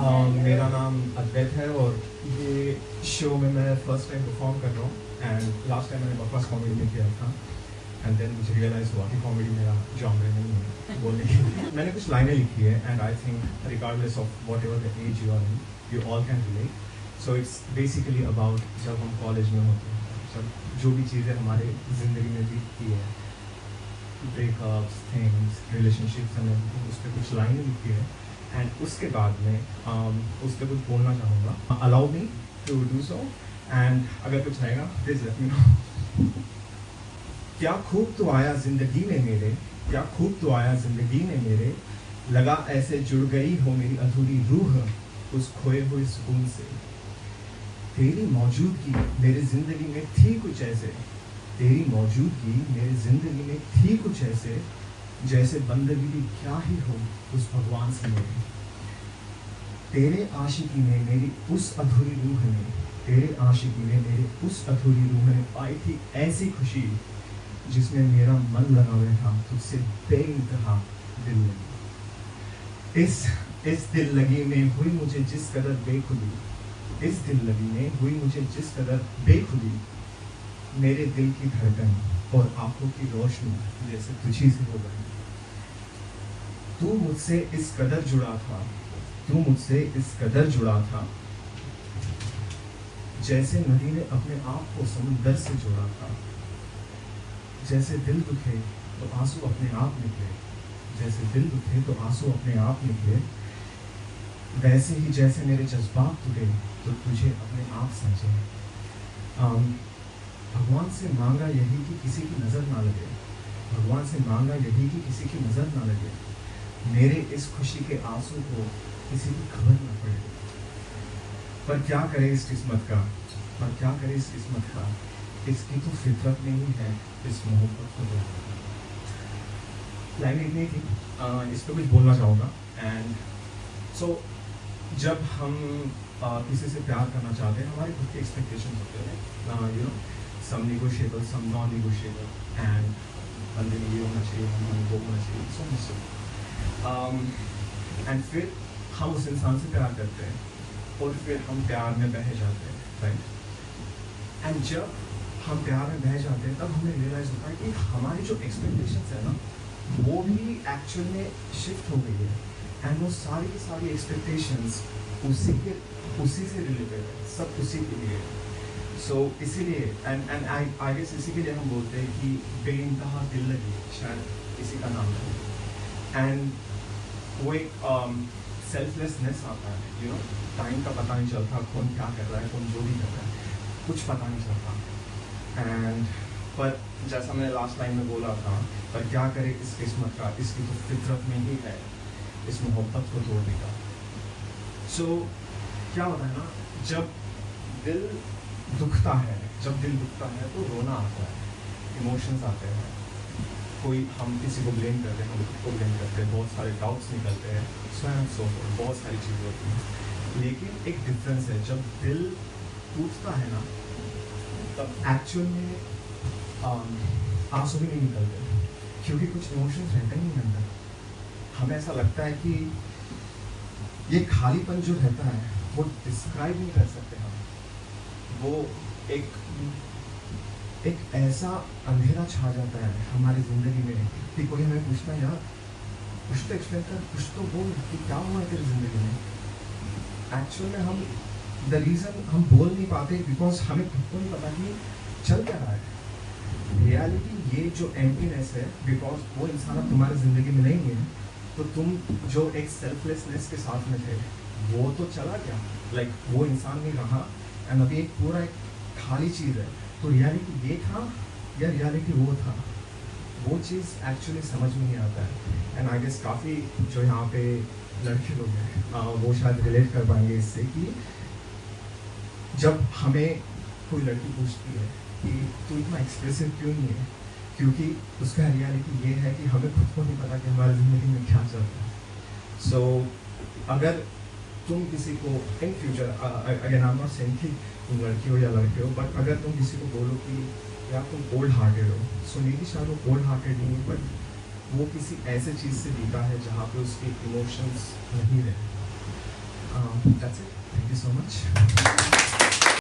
मेरा नाम अद्वैत है और ये शो में मैं फर्स्ट टाइम परफॉर्म कर रहा हूँ एंड लास्ट टाइम मैंने बकवास कॉमेडी में किया था एंड देन मुझे रियलाइज हुआ कि कॉमेडी मेरा जॉनर नहीं है बोलने की। मैंने कुछ लाइनें लिखी है and I think regardless of whatever the age you are in you all can relate. So it's basically about जब हम कॉलेज में होते हैं, सब जो भी चीज़ें हमारे ज़िंदगी में बीतती है, breakups, things, relationships and everything, उस पर कुछ लाइनें लिखी है एंड उसके बाद में उस पर कुछ बोलना चाहूँगा। Allow me to do so and अगर कुछ रहेगा प्लीज लेट मी नो। क्या खूब तो आया जिंदगी में मेरे, क्या खूब तो आया जिंदगी में मेरे, लगा ऐसे जुड़ गई हो मेरी अधूरी रूह उस खोए हुए सुकून से। तेरी मौजूदगी मेरी जिंदगी में थी कुछ ऐसे, तेरी मौजूदगी मेरी जिंदगी में थी कुछ ऐसे, जैसे बंदगी भी क्या ही हो उस भगवान से मेरी। तेरे आशिकी में मेरी उस अधूरी रूह ने, तेरे आशिकी में मेरी उस अधूरी रूह ने पाई थी ऐसी खुशी जिसमें मेरा मन लगा हुआ था तुझसे बेइंतहा दिल लगी। इस दिल लगी में हुई मुझे जिस कदर बेखुदी, इस दिल लगी में हुई मुझे जिस कदर बेखुदी, मेरे दिल की धड़कन और आंखों की रोशनी जैसे तुझी से हो गई। तू मुझसे इस कदर जुड़ा था, तू मुझसे इस कदर जुड़ा था, जैसे नदी ने अपने आप को समुद्र से जोड़ा था। जैसे दिल दुखे तो आंसू अपने आप निकले, जैसे दिल दुखे तो आंसू अपने आप निकले, वैसे ही जैसे मेरे जज्बात टूटे तो तुझे अपने आप समझे। भगवान से मांगा यही कि किसी की नज़र ना लगे, भगवान से मांगा यही कि किसी की नज़र ना लगे, मेरे इस खुशी के आंसू को किसी की खबर ना पड़े। पर क्या करे इस किस्मत का, पर क्या करे इस किस्मत का, इसकी तो फितरत में ही है इस मोहब्बत को दो। लाइन इतनी थी, इस पर कुछ बोलना चाहूँगा। एंड सो जब हम किसी से प्यार करना चाहते हैं, हमारे खुद के एक्सपेक्टेशंस होते हैं, you know, some negotiable, some non negotiable, and बंदे में ये होना चाहिए, बंदे में वो होना चाहिए, सो मच। एंड फिर हम उस इंसान से प्यार करते हैं और फिर हम प्यार में बह जाते हैं, राइट। एंड जब हम प्यार में बह जाते हैं तब हमें रियलाइज़ होता है कि हमारी जो एक्सपेक्टेशंस है ना, वो भी एक्चुअल में शिफ्ट हो गई है एंड वो सारी की सारी एक्सपेक्टेशंस उसी से रिलेटेड है, सब उसी के लिए। सो इसीलिए एंड आई गेस इसी के लिए हम बोलते हैं कि बेइंतहा दिल लगी, शायद इसी का नाम है। एंड वो एक सेल्फलेसनेस आता है, यू नो, टाइम का पता नहीं चलता, कौन क्या कर रहा है, कौन जो भी कर रहा है, कुछ पता नहीं चलता। एंड पर जैसा मैंने लास्ट लाइन में बोला था, पर क्या करे इस किस्मत का, इसकी तो फितरत में ही है इस मोहब्बत को तोड़ने का। सो क्या होता है ना, जब दिल दुखता है, जब दिल दुखता है तो रोना आता है, इमोशंस आते हैं, कोई हम किसी को ब्लेम करते हैं, हम खुद को ब्लेम करते हैं, बहुत सारे डाउट्स निकलते हैं, सो बहुत सारी चीज़ें होती हैं। लेकिन एक डिफरेंस है, जब दिल टूटता है ना, तब एक्चुअल में आंसू भी नहीं निकलते, क्योंकि कुछ इमोशंस रहते नहीं अंदर। हमें ऐसा लगता है कि ये खालीपन जो रहता है वो डिस्क्राइब नहीं कर सकते हम। वो एक ऐसा अंधेरा छा जाता है हमारी ज़िंदगी में कि कोई हमें पूछता है, यार कुछ तो एक्सप्लेन कर, कुछ तो बोल कि क्या हुआ है तेरी ज़िंदगी में। एक्चुअल में हम द रीज़न हम बोल नहीं पाते बिकॉज हमें खुद को नहीं पता कि चल क्या रहा है। रियलिटी ये जो एम्प्टीनेस है, बिकॉज वो इंसान अब तुम्हारी ज़िंदगी में नहीं है, तो तुम जो एक सेल्फलेसनेस के साथ में थे वो तो चला गया, लाइक वो इंसान नहीं रहा एंड अभी एक पूरा एक खाली चीज़ है। तो रियलिटी ये था या रियलिटी वो था, वो चीज़ एक्चुअली समझ में नहीं आता है। एंड आई गेस काफ़ी जो यहाँ पे लड़के लोग हैं वो शायद रिलेट कर पाएंगे इससे कि जब हमें कोई लड़की पूछती है कि तू इतना एक्सप्रेसिव क्यों नहीं है, क्योंकि उसका रियलिटी ये है कि हमें खुद को नहीं पता कि हमारी ज़िंदगी में क्या चल रहा है। सो अगर तुम किसी को इन फ्यूचर, अगर नाम नॉट सेइंग कि तुम लड़की हो या लड़के हो, बट अगर तुम किसी को बोलो कि यार तुम कोल्ड हार्टेड हो, सो मेरी शायद वो कोल्ड हार्टेड नहीं है, बट वो किसी ऐसे चीज़ से बीता है जहाँ पे उसके इमोशंस नहीं रहे। That's it. Thank you so much.